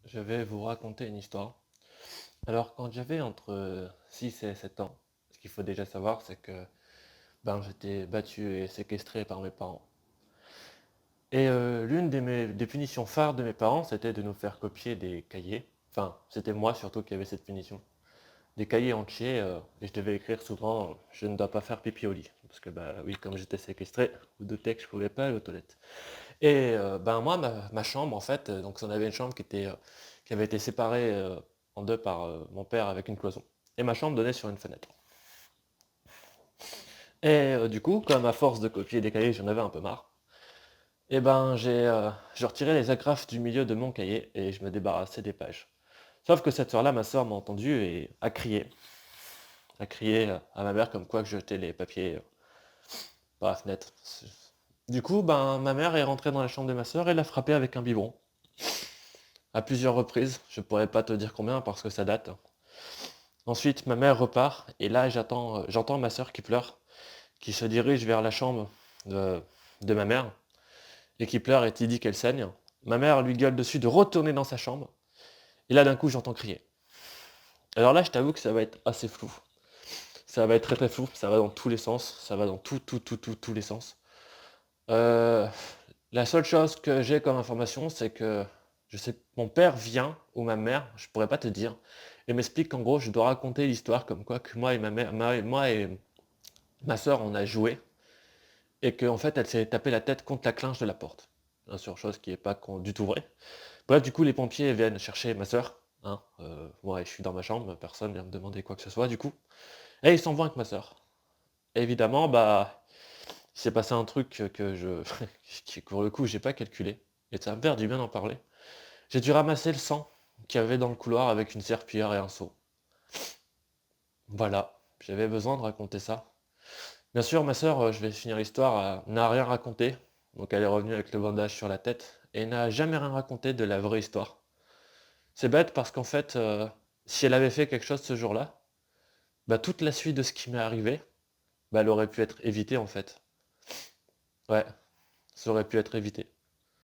Je vais vous raconter une histoire. Alors, quand j'avais entre 6 et 7 ans, ce qu'il faut déjà savoir, c'est que j'étais battu et séquestré par mes parents. Et l'une des punitions phares de mes parents, c'était de nous faire copier des cahiers. Enfin, c'était moi surtout qui avait cette punition. Des cahiers entiers, et je devais écrire souvent je ne dois pas faire pipi au lit. Parce que, oui, comme j'étais séquestré, vous doutez que je pouvais pas aller aux toilettes. Et moi, ma chambre, en fait, donc on avait une chambre qui avait été séparée en deux par mon père avec une cloison. Et ma chambre donnait sur une fenêtre. Et du coup, comme à force de copier des cahiers, j'en avais un peu marre, et j'ai retiré les agrafes du milieu de mon cahier et je me débarrassais des pages. Sauf que cette soir-là, ma soeur m'a entendu et a crié à ma mère comme quoi que je jetais les papiers par la fenêtre. Du coup, ma mère est rentrée dans la chambre de ma soeur et l'a frappée avec un biberon. À plusieurs reprises, je pourrais pas te dire combien parce que ça date. Ensuite, ma mère repart et là j'entends ma soeur qui pleure, qui se dirige vers la chambre de, de ma mère et qui pleure et qui dit qu'elle saigne. Ma mère lui gueule dessus de retourner dans sa chambre et là d'un coup j'entends crier. Alors là je t'avoue que ça va être assez flou. Ça va être très très flou, ça va dans tous les sens, ça va dans tous les sens. Euh, la seule chose que j'ai comme information, c'est que je sais mon père vient, ou ma mère, je pourrais pas te dire, et m'explique qu'en gros je dois raconter l'histoire comme quoi que moi et ma mère, moi et ma soeur on a joué, et qu'en fait elle s'est tapé la tête contre la clinche de la porte. Bien sûr, chose qui est pas du tout vraie. Bref, du coup les pompiers viennent chercher ma soeur, hein, moi je suis dans ma chambre, personne vient me demander quoi que ce soit du coup, et ils s'en vont avec ma soeur. Évidemment, il s'est passé un truc que qui pour le coup j'ai pas calculé, et ça va me faire du bien d'en parler. J'ai dû ramasser le sang qu'il y avait dans le couloir avec une serpillière et un seau. Voilà, j'avais besoin de raconter ça. Bien sûr, ma sœur, je vais finir l'histoire, n'a rien raconté, donc elle est revenue avec le bandage sur la tête, et n'a jamais rien raconté de la vraie histoire. C'est bête parce qu'en fait, si elle avait fait quelque chose ce jour-là, toute la suite de ce qui m'est arrivé, elle aurait pu être évitée en fait. Ouais, ça aurait pu être évité.